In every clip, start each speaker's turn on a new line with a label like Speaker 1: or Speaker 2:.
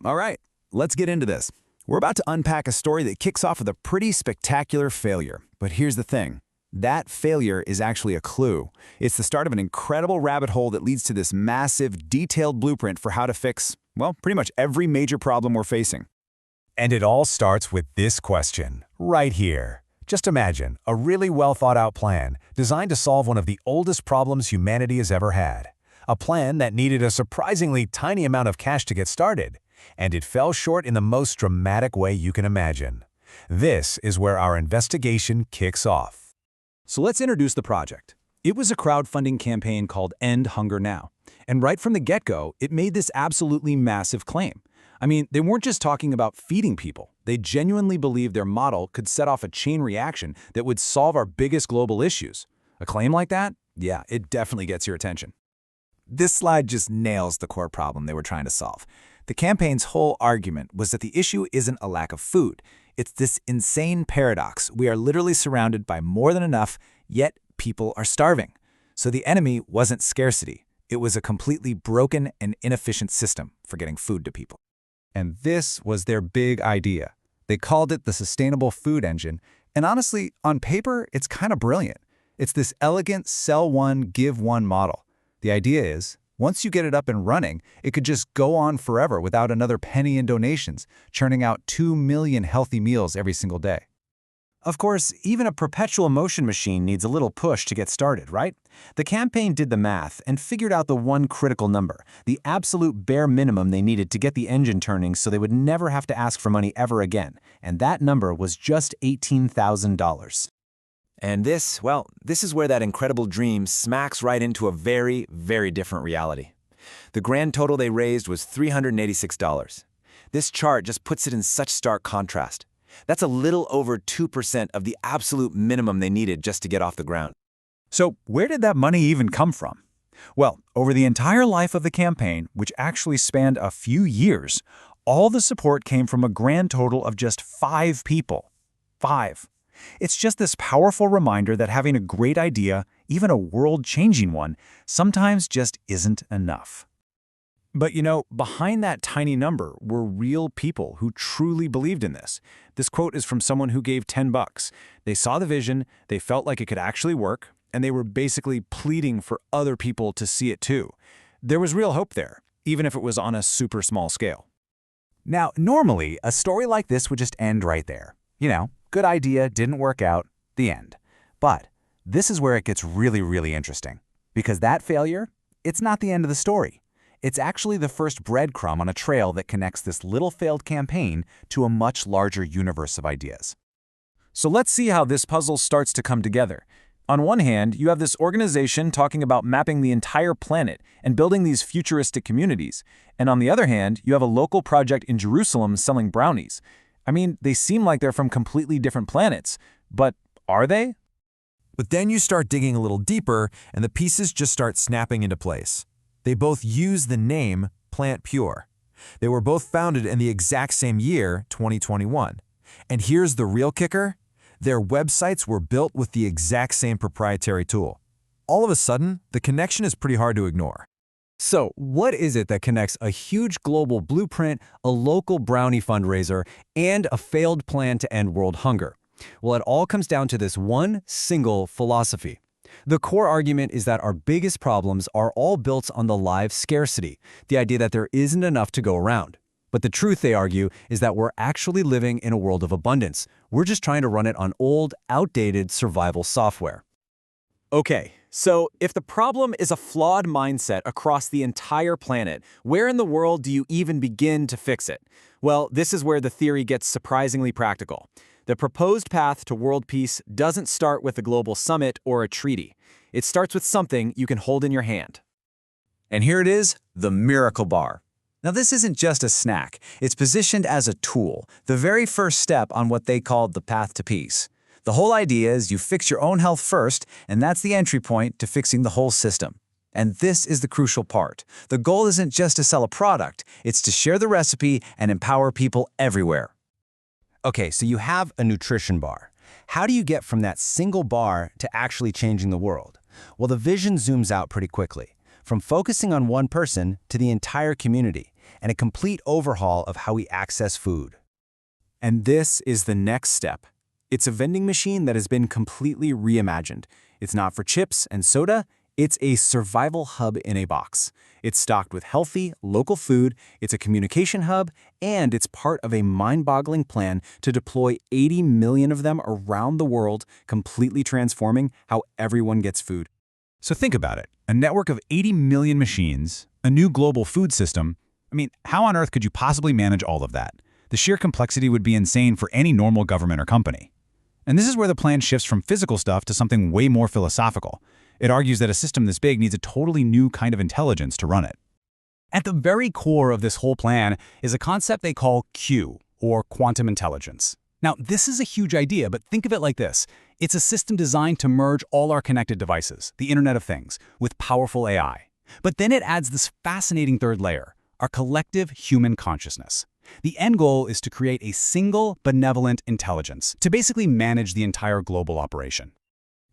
Speaker 1: All right, let's get into this. We're about to unpack a story that kicks off with a pretty spectacular failure. But here's the thing. That failure is actually a clue. It's the start of an incredible rabbit hole that leads to this massive, detailed blueprint for how to fix, well, pretty much every major problem we're facing.
Speaker 2: And it all starts with this question, right here. Just imagine a really well-thought-out plan designed to solve one of the oldest problems humanity has ever had. A plan that needed a surprisingly tiny amount of cash to get started. And it fell short in the most dramatic way you can imagine. This is where our investigation kicks off.
Speaker 3: So let's introduce the project. It was a crowdfunding campaign called End Hunger Now. And right from the get-go, it made this absolutely massive claim. I mean, they weren't just talking about feeding people. They genuinely believed their model could set off a chain reaction that would solve our biggest global issues. A claim like that? Yeah, it definitely gets your attention.
Speaker 4: This slide just nails the core problem they were trying to solve. The campaign's whole argument was that the issue isn't a lack of food. It's this insane paradox. We are literally surrounded by more than enough, yet people are starving. So the enemy wasn't scarcity. It was a completely broken and inefficient system for getting food to people.
Speaker 5: And this was their big idea. They called it the Sustainable Food Engine, and honestly, on paper, it's kind of brilliant. It's this elegant sell one, give one model. The idea is, once you get it up and running, it could just go on forever without another penny in donations, churning out 2 million healthy meals every single day.
Speaker 3: Of course, even a perpetual motion machine needs a little push to get started, right? The campaign did the math and figured out the one critical number, the absolute bare minimum they needed to get the engine turning so they would never have to ask for money ever again. And that number was just $18,000.
Speaker 4: And this is where that incredible dream smacks right into a very, very different reality. The grand total they raised was $386. This chart just puts it in such stark contrast. That's a little over 2% of the absolute minimum they needed just to get off the ground.
Speaker 5: So where did that money even come from? Well, over the entire life of the campaign, which actually spanned a few years, all the support came from a grand total of just 5 people. 5. It's just this powerful reminder that having a great idea, even a world-changing one, sometimes just isn't enough.
Speaker 3: But you know, behind that tiny number were real people who truly believed in this. This quote is from someone who gave $10. They saw the vision, they felt like it could actually work, and they were basically pleading for other people to see it too. There was real hope there, even if it was on a super small scale.
Speaker 2: Now, normally, a story like this would just end right there. You know, good idea, didn't work out, the end. But this is where it gets really, really interesting. Because that failure, it's not the end of the story. It's actually the first breadcrumb on a trail that connects this little failed campaign to a much larger universe of ideas.
Speaker 3: So let's see how this puzzle starts to come together. On one hand, you have this organization talking about mapping the entire planet and building these futuristic communities. And on the other hand, you have a local project in Jerusalem selling brownies. I mean, they seem like they're from completely different planets, but are they?
Speaker 6: But then you start digging a little deeper, and the pieces just start snapping into place. They both use the name Plant Pure. They were both founded in the exact same year, 2021. And here's the real kicker. Their websites were built with the exact same proprietary tool. All of a sudden, the connection is pretty hard to ignore.
Speaker 5: So, what is it that connects a huge global blueprint, a local brownie fundraiser, and a failed plan to end world hunger? Well, it all comes down to this one single philosophy. The core argument is that our biggest problems are all built on the live scarcity, the idea that there isn't enough to go around. But the truth, they argue, is that we're actually living in a world of abundance. We're just trying to run it on old, outdated survival software.
Speaker 3: Okay, so if the problem is a flawed mindset across the entire planet, where in the world do you even begin to fix it? Well, this is where the theory gets surprisingly practical. The proposed path to world peace doesn't start with a global summit or a treaty. It starts with something you can hold in your hand.
Speaker 5: And here it is, the Miracle Bar. Now, this isn't just a snack. It's positioned as a tool, the very first step on what they called the path to peace. The whole idea is you fix your own health first, and that's the entry point to fixing the whole system. And this is the crucial part. The goal isn't just to sell a product, it's to share the recipe and empower people everywhere. Okay, so you have a nutrition bar. How do you get from that single bar to actually changing the world? Well, the vision zooms out pretty quickly, from focusing on one person to the entire community.
Speaker 2: and a complete overhaul of how we access food.
Speaker 1: And this is the next step. It's a vending machine that has been completely reimagined. It's not for chips and soda, it's a survival hub in a box. It's stocked with healthy, local food, it's a communication hub, and it's part of a mind-boggling plan to deploy 80 million of them around the world, completely transforming how everyone gets food.
Speaker 3: So think about it. A network of 80 million machines, a new global food system. I mean, how on earth could you possibly manage all of that? The sheer complexity would be insane for any normal government or company. And this is where the plan shifts from physical stuff to something way more philosophical. It argues that a system this big needs a totally new kind of intelligence to run it. At the very core of this whole plan is a concept they call Q, or quantum intelligence. Now, this is a huge idea, but think of it like this. It's a system designed to merge all our connected devices, the Internet of Things, with powerful AI. But then it adds this fascinating third layer, our collective human consciousness. The end goal is to create a single, benevolent intelligence to basically manage the entire global operation.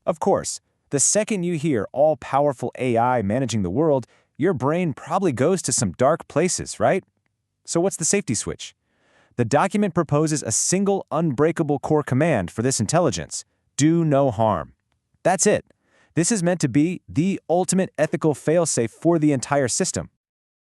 Speaker 4: Of course, the second you hear all-powerful AI managing the world, your brain probably goes to some dark places, right? So what's the safety switch? The document proposes a single unbreakable core command for this intelligence: do no harm. That's it. This is meant to be the ultimate ethical failsafe for the entire system.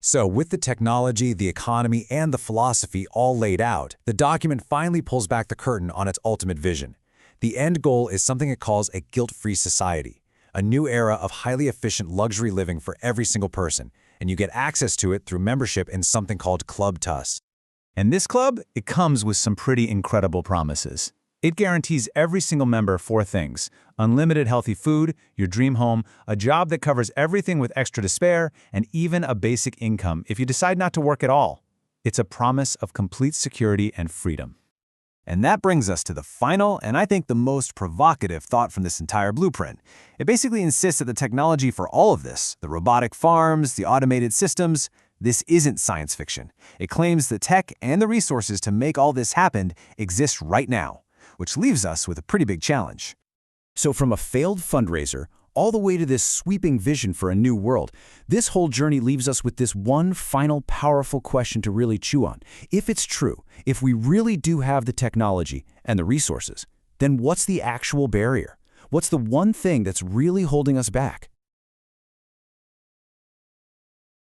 Speaker 2: So with the technology, the economy, and the philosophy all laid out, the document finally pulls back the curtain on its ultimate vision. The end goal is something it calls a guilt-free society, a new era of highly efficient luxury living for every single person, and you get access to it through membership in something called Club TUS.
Speaker 3: And this club, it comes with some pretty incredible promises. It guarantees every single member 4 things: unlimited healthy food, your dream home, a job that covers everything with extra to spare, and even a basic income if you decide not to work at all. It's a promise of complete security and freedom.
Speaker 1: And that brings us to the final, and I think the most provocative thought from this entire blueprint. It basically insists that the technology for all of this, the robotic farms, the automated systems, this isn't science fiction. It claims the tech and the resources to make all this happen exist right now, which leaves us with a pretty big challenge. So from a failed fundraiser all the way to this sweeping vision for a new world, this whole journey leaves us with this one final powerful question to really chew on. If it's true, if we really do have the technology and the resources, then what's the actual barrier? What's the one thing that's really holding us back?